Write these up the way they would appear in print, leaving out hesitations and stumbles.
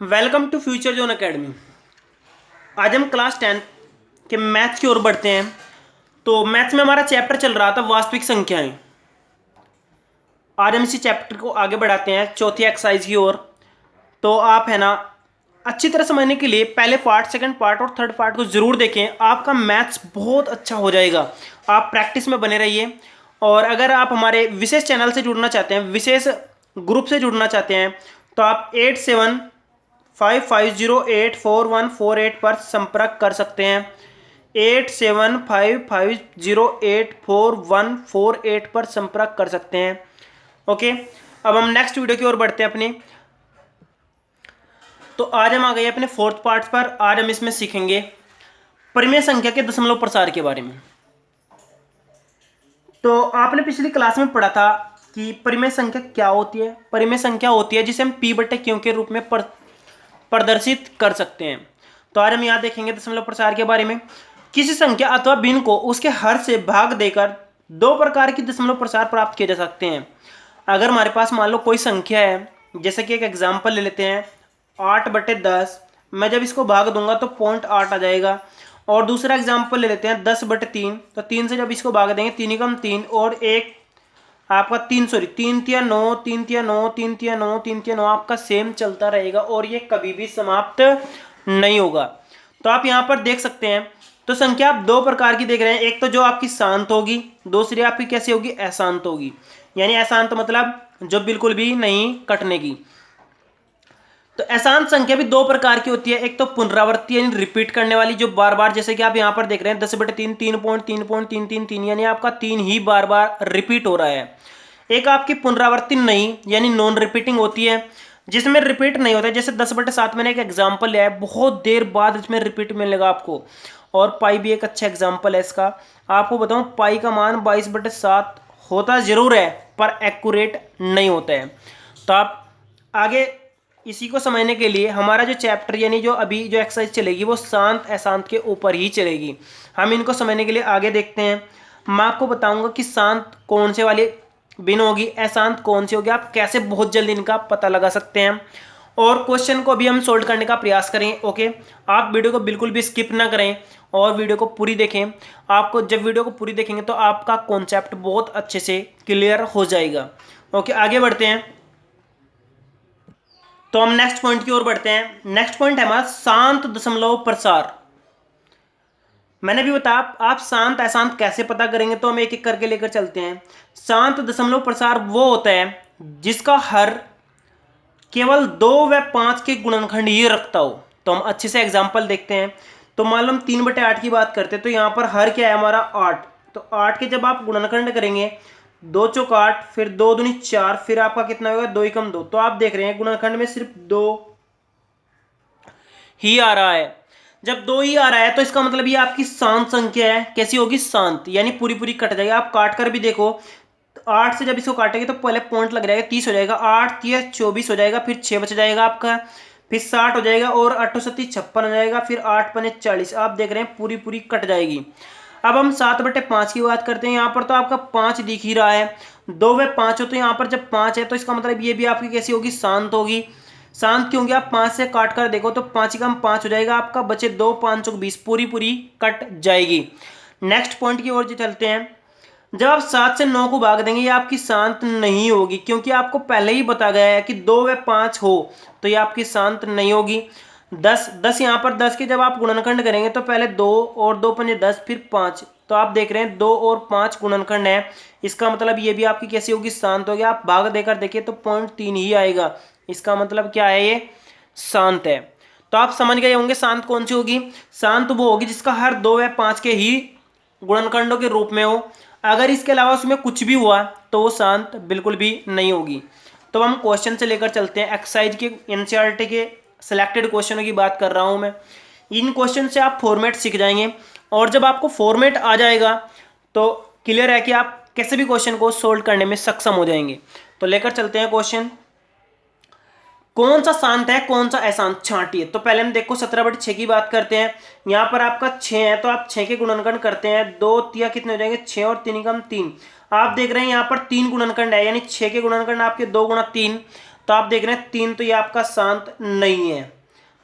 Welcome to Future Zone Academy. आज हम class 10 के मैथ्स की ओर बढ़ते हैं। तो मैथ्स में हमारा चैप्टर चल रहा था वास्तविक संख्याएं। आज हम इसी चैप्टर को आगे बढ़ाते हैं चौथी एक्सरसाइज की ओर। तो आप है ना अच्छी तरह समझने के लिए पहले पार्ट, सेकंड पार्ट और थर्ड पार्ट को जरूर देखें। आपका मैथ्स बहुत अच्छा हो जाएगा। आप प्रैक्टिस में बने रहिए। और अगर आप हमारे विशेष चैनल से जुड़ना चाहते हैं, विशेष ग्रुप से जुड़ना चाहते हैं, तो आप 8755084148 पर संपर्क कर सकते हैं। 8755084148 पर संपर्क कर सकते हैं। ओके, अब हम नेक्स्ट वीडियो की ओर बढ़ते हैं अपनी। तो आज हम आ गए अपने फोर्थ पार्ट पर। आज हम इसमें सीखेंगे परिमेय संख्या के दशमलव प्रसार के बारे में। तो आपने पिछली क्लास में पढ़ा था कि परिमेय संख्या क्या होती है। परिमेय संख्या होती है जिसे हम p बटे q के रूप में प्रदर्शित कर सकते हैं। तो आज हम यहाँ देखेंगे दशमलव प्रसार के बारे में। किसी संख्या अथवा भिन्न को उसके हर से भाग देकर दो प्रकार की दशमलव प्रसार प्राप्त किए जा सकते हैं। अगर हमारे पास मान लो कोई संख्या है, जैसे कि एक एग्जाम्पल ले लेते हैं 8/10। मैं जब इसको भाग दूंगा तो 0.8 आ जाएगा। और दूसरा एग्जाम्पल ले लेते हैं 10/3। तो 3 से जब इसको भाग देंगे 3 कम 3 और एक आपका 3 3 9 3 9 3 9 आपका सेम चलता रहेगा और ये कभी भी समाप्त नहीं होगा। तो आप यहाँ पर देख सकते हैं। तो संख्या आप दो प्रकार की देख रहे हैं। एक तो जो आपकी शांत होगी, दूसरी आपकी कैसी होगी, अशांत होगी। यानी अशांत मतलब जो बिल्कुल भी नहीं कटने की। तो अशांत संख्या भी दो प्रकार की होती है। एक तो पुनरावृत्ति यानी रिपीट करने वाली, जो बार बार, जैसे कि आप यहाँ पर देख रहे हैं 10/3 3.3.333 यानी आपका 3 ही बार बार रिपीट हो रहा है। एक आपकी पुनरावृत्ति नहीं यानी नॉन रिपीटिंग होती है, जिसमें रिपीट नहीं होता है। जैसे 10/7 मैंने एक एग्जाम्पल लिया है, बहुत देर बाद इसमें रिपीट मिलेगा आपको। और पाई भी एक अच्छा एग्जाम्पल है इसका। आपको बताऊं, पाई का मान 22/7 होता जरूर है पर एक्यूरेट नहीं होता है। तो आप आगे इसी को समझने के लिए हमारा जो चैप्टर यानी जो अभी जो एक्सरसाइज चलेगी वो शांत अशांत के ऊपर ही चलेगी। हम इनको समझने के लिए आगे देखते हैं। मैं आपको बताऊंगा कि शांत कौन से वाली बिन होगी, अशांत कौन सी होगी, आप कैसे बहुत जल्दी इनका पता लगा सकते हैं। और क्वेश्चन को भी हम सोल्व करने का प्रयास करें। ओके, आप वीडियो को बिल्कुल भी स्किप ना करें और वीडियो को पूरी देखें। आपको जब वीडियो को पूरी देखेंगे तो आपका कॉन्सेप्ट बहुत अच्छे से क्लियर हो जाएगा। ओके, आगे बढ़ते हैं। तो हम नेक्स्ट पॉइंट की ओर बढ़ते हैं। नेक्स्ट पॉइंट है हमारा शांत दशमलव प्रसार। मैंने भी बताया आप शांत अशांत कैसे पता करेंगे, तो हम एक एक करके लेकर चलते हैं। शांत दशमलव प्रसार वो होता है जिसका हर केवल 2 व 5 के गुणनखंड ही रखता हो। तो हम अच्छे से एग्जांपल देखते हैं। तो मान लो हम 3/8 की बात करते हैं, तो यहाँ पर हर क्या है हमारा 8। तो 8 के जब आप गुणनखंड करेंगे 2 चौक 8, फिर 2 दूनी 4, फिर आपका कितना होगा 2 एकम 2। तो आप देख रहे हैं गुणनखंड में सिर्फ 2 ही आ रहा है। जब 2 ही आ रहा है तो इसका मतलब ये आपकी शांत संख्या है। कैसी होगी, शांत, यानी पूरी पूरी कट जाएगी। आप काट कर भी देखो, 8 से जब इसको काटेंगे तो पहले पॉइंट लग जाएगा, 30 हो जाएगा, 8 3 24 हो जाएगा, फिर 6 बच जाएगा आपका, फिर 60 हो जाएगा और 8 7 56 हो जाएगा, फिर 8 5 40। आप देख रहे हैं पूरी पूरी कट जाएगी। अब हम 7/5 की बात करते हैं। यहाँ पर तो आपका 5 दिख ही रहा है, 2 व 5 हो, तो यहाँ पर जब 5 है तो इसका मतलब ये भी आपकी कैसी होगी, शांत होगी। शांत क्यों होगी, आप 5 से काट कर देखो तो 5 कम 5 हो जाएगा आपका, बचे 2 5 चौक 20, पूरी पूरी कट जाएगी। नेक्स्ट पॉइंट की ओर चलते हैं। जब आप 7 से 9 को भाग देंगे ये आपकी शांत नहीं होगी, क्योंकि आपको पहले ही बताया गया है कि 2 व 5 हो तो ये आपकी शांत नहीं होगी। 10 यहाँ पर 10 के जब आप गुणनखंड करेंगे तो पहले 2 और 2 पंजे 10, फिर 5। तो आप देख रहे हैं 2 और 5 गुणनखंड है। इसका मतलब ये भी आपकी कैसी होगी, शांत होगी। आप भाग देकर देखिए तो 0.3 ही आएगा। इसका मतलब क्या है, ये शांत है। तो आप समझ गए होंगे शांत कौन सी होगी। शांत वो होगी जिसका हर 2 व 5 के ही गुणनखंडों के रूप में हो। अगर इसके अलावा उसमें कुछ भी हुआ तो वो शांत बिल्कुल भी नहीं होगी। तो हम क्वेश्चन से लेकर चलते हैं। एक्सरसाइज के एनसीईआरटी के सिलेक्टेड क्वेश्चनों की बात कर रहा हूं मैं। इन क्वेश्चन से आप फॉर्मेट सीख जाएंगे और जब आपको फॉर्मेट आ जाएगा तो क्लियर है कि आप कैसे भी क्वेश्चन को सोल्व करने में सक्षम हो जाएंगे। तो लेकर चलते हैं क्वेश्चन। कौन सा शांत है कौन सा अशांत, छांटिए। तो पहले हम देखो 17/6 की बात करते हैं। यहाँ पर आपका 6 है तो आप 6 के गुणनखंड करते हैं, 2 तिया कितने हो जाएंगे 6 और 3 कम 3। आप देख रहे हैं यहाँ पर 3 गुणनखंड है, यानी 6 के गुणनखंड आपके 2 गुणा 3, तो आप देख रहे हैं 3, तो ये आपका शांत नहीं है।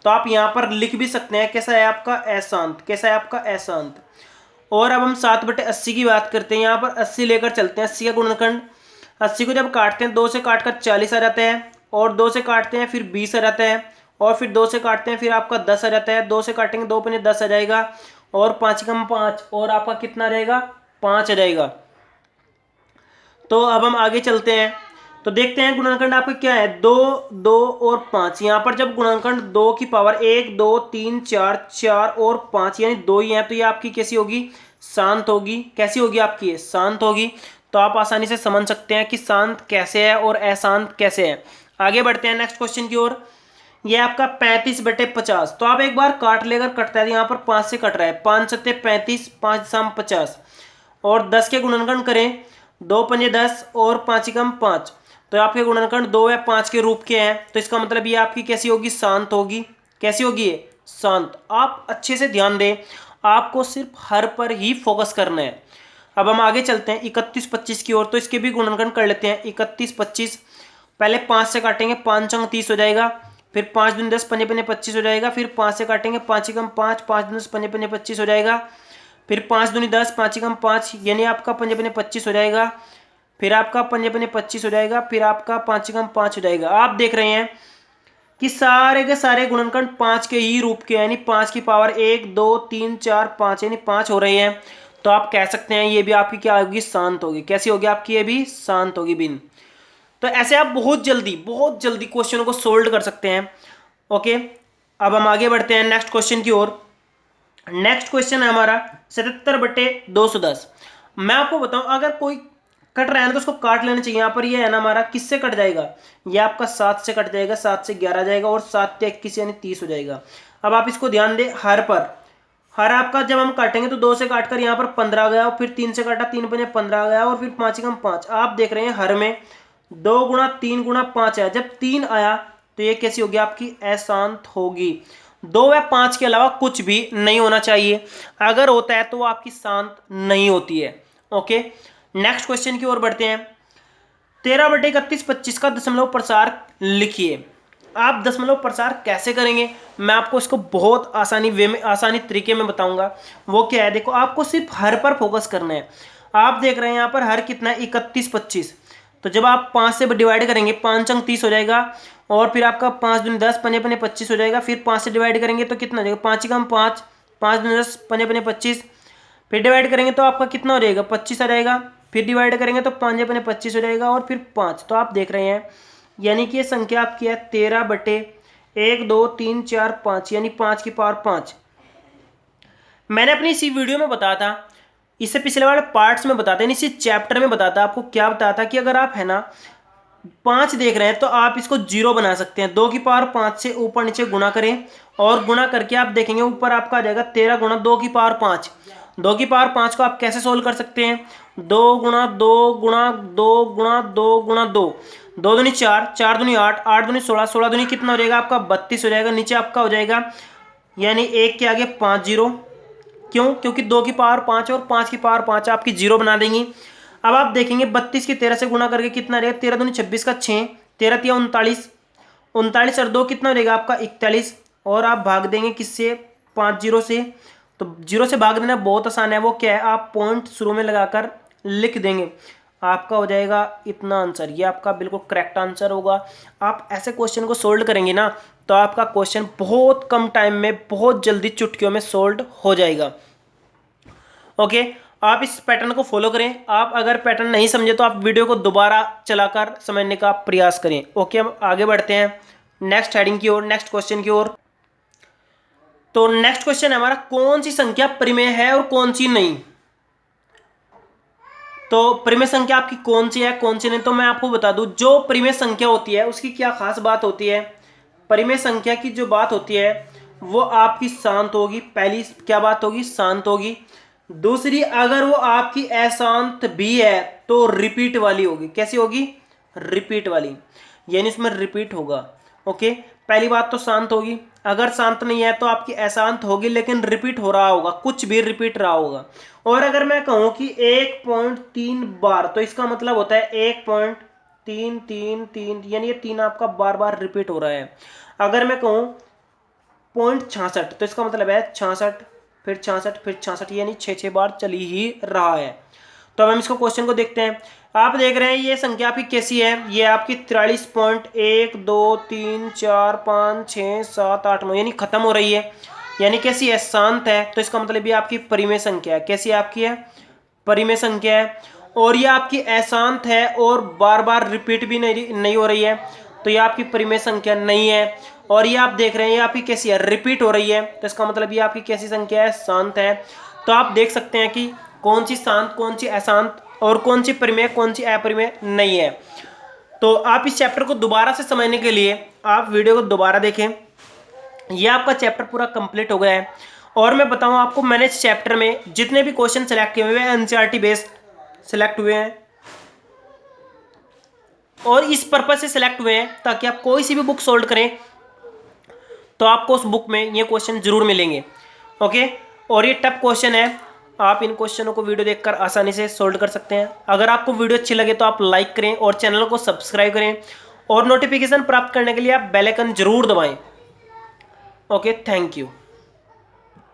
तो आप यहाँ पर लिख भी सकते हैं कैसा है आपका अशांत, कैसा है आपका अशांत। और अब हम 7/80 की बात करते हैं। यहाँ पर 80 लेकर चलते हैं, 80 का गुणनखंड। 80 को जब काटते हैं 2 से काटकर 40 आ जाता है, और 2 से काटते हैं फिर 20 आ जाता है, और फिर 2 से काटते हैं फिर आपका 10 आ जाता है। 2 से काटेंगे 2 पन्ने 10 आ जाएगा, और 5 कम 5, और आपका कितना रहेगा 5 आ जाएगा। तो अब हम आगे चलते हैं, तो देखते हैं गुणनखंड आपका क्या है, 2, 2 और 5। यहाँ पर जब गुणनखंड 2 की पावर 1, 2, 3, 4, 4 और 5 यानी 2 ही है, तो ये आपकी कैसी होगी, शांत होगी। कैसी होगी आपकी, ये शांत होगी। तो आप आसानी से समझ सकते हैं कि शांत कैसे है और अशांत कैसे है। आगे बढ़ते हैं नेक्स्ट क्वेश्चन की ओर। ये आपका 35/50। तो आप एक बार काट लेकर कटता है, यहाँ पर 5 से कट रहा है, 5 सत्ते 35, 5 शाम 50, और 10 के गुणनखंड करें, 2 पंजे 10 और 5 कम 5, तो आपके गुणनखंड 2 या 5 के रूप के हैं। तो इसका मतलब ये आपकी कैसी होगी, शांत होगी। कैसी होगी ये, शांत। आप अच्छे से ध्यान दें, आपको सिर्फ हर पर ही फोकस करना है। अब हम आगे चलते हैं 31/25 की ओर। तो इसके भी गुणनखंड कर लेते हैं। 31/25 पहले 5 से काटेंगे, 5 अंक 30 हो जाएगा, फिर 5 दूनी 10, पंजे पंजे 25 हो जाएगा, फिर 5 से काटेंगे, 5 कम 5, 5 दूनी 10, पंजे पंजे 25 हो जाएगा, फिर 5 दूनी 10, 5 कम 5 यानी आपका पंजे पंजे 25 हो जाएगा, फिर आपका पंजे पंजे 25 हो जाएगा, फिर आपका 5 कम 5 हो जाएगा। आप देख रहे हैं कि सारे के सारे गुणनखंड 5 के ही रूप के, यानी 5 की पावर 1, 2, 3, 4, 5 यानी 5 हो रहे हैं। तो आप कह सकते हैं ये भी आपकी क्या होगी, शांत होगी। कैसी होगी आपकी, ये भी शांत होगी बिन। तो ऐसे आप बहुत जल्दी क्वेश्चनों को सोल्व कर सकते हैं। ओके, अब हम आगे बढ़ते हैं नेक्स्ट क्वेश्चन की ओर। नेक्स्ट क्वेश्चन है हमारा 77/210। मैं आपको बताऊं, अगर कोई कट रहा है ना तो उसको काट लेना चाहिए। यहाँ पर ये है ना हमारा, किससे कट जाएगा, ये आपका 7 से कट जाएगा, 7 से 11 जाएगा, और 7 से 21 यानी 30 हो जाएगा। अब आप इसको ध्यान दें, हर पर, हर आपका जब हम काटेंगे तो 2 से काटकर यहाँ पर 15 गया, और फिर 3 से काटा, 3 पंजे 15 गया, और फिर 5 कम 5। आप देख रहे हैं हर में 2 गुणा 3 गुणा 5 आया। जब 3 आया तो ये कैसी होगी आपकी, अशांत होगी। 2 व 5 के अलावा कुछ भी नहीं होना चाहिए, अगर होता है तो वो आपकी शांत नहीं होती है। ओके, नेक्स्ट क्वेश्चन की ओर बढ़ते हैं। 13/31/25 का दशमलव प्रसार लिखिए। आप दशमलव प्रसार कैसे करेंगे, मैं आपको इसको बहुत आसानी वे में, आसानी तरीके में बताऊंगा। वो क्या है, देखो आपको सिर्फ हर पर फोकस करना है। आप देख रहे हैं यहाँ पर हर कितना है, 31/25। तो जब आप 5 से डिवाइड करेंगे, 5 अंक 30 हो जाएगा, और फिर आपका 5 दूनी 10, पंजे पंजे 25 हो जाएगा। फिर 5 से डिवाइड करेंगे तो कितना हो जाएगा, 5 कम 5, 5 दूनी 10, पंजे पंजे 25, फिर डिवाइड करेंगे तो आपका कितना हो जाएगा, 25 आ जाएगा। फिर डिवाइड करेंगे तो 5 पंजे 25 हो जाएगा, और फिर 5। तो आप देख रहे हैं यानी कि ये संख्या आपकी है 13/1, 2, 3, 4, 5 यानी 5 की पावर 5। मैंने अपनी इसी वीडियो में बताया था, इससे पिछले वाले पार्ट्स में बताते हैं, इसी चैप्टर में बताता आपको, क्या बताता कि अगर आप है ना 5 देख रहे हैं तो आप इसको 0 बना सकते हैं। 2 की पावर 5 से ऊपर नीचे गुणा करें, और गुणा करके आप देखेंगे ऊपर आपका आ जाएगा 13 गुणा 2 की पावर 5। 2 की पावर 5 को आप कैसे सोल्व कर सकते हैं, 2 गुणा 2 गुणा 2 गुणा 2 गुणा 2, 2 दूनी 4, 4 दूनी 8, 8 दूनी 16, 16 दूनी कितना हो जाएगा आपका 32 हो जाएगा। नीचे आपका हो जाएगा यानी 1 के आगे 5 जीरो। क्यों, क्योंकि 2 की पावर 5 और 5 की पावर 5 आपकी 0 बना देंगी। अब आप देखेंगे 32 की 13 से गुणा करके कितना रहेगा, 13 दूनी 26 का 6, 13 तिया 39, 39 और 2 कितना रहेगा आपका 41, और आप भाग देंगे किससे, 5 जीरो से। तो 0 से भाग देना बहुत आसान है, वो क्या है, आप पॉइंट शुरू में लगाकर लिख देंगे, आपका हो जाएगा इतना आंसर। ये आपका बिल्कुल करेक्ट आंसर होगा। आप ऐसे क्वेश्चन को सोल्व करेंगे ना तो आपका क्वेश्चन बहुत कम टाइम में, बहुत जल्दी चुटकियों में सोल्व हो जाएगा। ओके, आप इस पैटर्न को फॉलो करें। आप अगर पैटर्न नहीं समझे तो आप वीडियो को दोबारा चलाकर समझने का प्रयास करें। ओके, हम आगे बढ़ते हैं नेक्स्ट हेडिंग की ओर, नेक्स्ट क्वेश्चन की ओर। तो नेक्स्ट क्वेश्चन है हमारा, कौन सी संख्या परिमेय है और कौन सी नहीं। तो परिमेय संख्या आपकी कौन सी है, कौन सी नहीं, तो मैं आपको बता दूं, जो परिमेय संख्या होती है उसकी क्या खास बात होती है। परिमेय संख्या की जो बात होती है वो आपकी शांत होगी। पहली क्या बात होगी, शांत होगी। दूसरी, अगर वो आपकी अशांत भी है तो रिपीट वाली होगी। कैसी होगी, रिपीट वाली, यानी उसमें रिपीट होगा। ओके, पहली बात तो शांत होगी। अगर शांत नहीं है तो आपकी अशांत होगी लेकिन रिपीट हो रहा होगा, कुछ भी रिपीट रहा होगा। और अगर मैं कहूं कि 1.3 बार, तो इसका मतलब होता है 1.3 3 3 3, यानी ये 3 आपका बार बार रिपीट हो रहा है। अगर मैं कहूँ 0.66 तो इसका मतलब है 66 फिर 66 फिर 66, यानी 6 बार चली ही रहा है। तो अब हम इसको क्वेश्चन को देखते हैं। आप देख रहे हैं ये संख्या आपकी कैसी है, ये आपकी 43.1 2 3 4 5 6 7 8 9, यानी खत्म हो रही है, यानी कैसी है, शांत है। तो इसका मतलब ये आपकी परिमेय संख्या है। कैसी आपकी है, परिमेय संख्या है। और ये आपकी अशांत है और बार बार रिपीट भी नहीं हो रही है, तो ये आपकी परिमेय संख्या नहीं है। और ये आप देख रहे हैं ये आपकी कैसी है, रिपीट हो रही है, तो इसका मतलब ये आपकी कैसी संख्या है, शांत है। तो आप देख सकते हैं कि कौन सी शांत, कौन सी अशांत, और कौन सी परिमेय, कौन सी अपरिमेय नहीं है। तो आप इस चैप्टर को दोबारा से समझने के लिए आप वीडियो को दोबारा देखें। ये आपका चैप्टर पूरा कंप्लीट हो गया है। और मैं बताऊं आपको, मैंने इस चैप्टर में जितने भी क्वेश्चन सेलेक्ट किए हुए हैं एनसीईआरटी बेस्ड सेलेक्ट हुए हैं, और इस पर्पज से सिलेक्ट हुए हैं ताकि आप कोई सी भी बुक सोल्व करें तो आपको उस बुक में ये क्वेश्चन जरूर मिलेंगे। ओके, और ये टफ क्वेश्चन है, आप इन क्वेश्चनों को वीडियो देखकर आसानी से सोल्व कर सकते हैं। अगर आपको वीडियो अच्छी लगे तो आप लाइक करें और चैनल को सब्सक्राइब करें, और नोटिफिकेशन प्राप्त करने के लिए आप बेल आइकन जरूर दबाएं। Okay, thank you.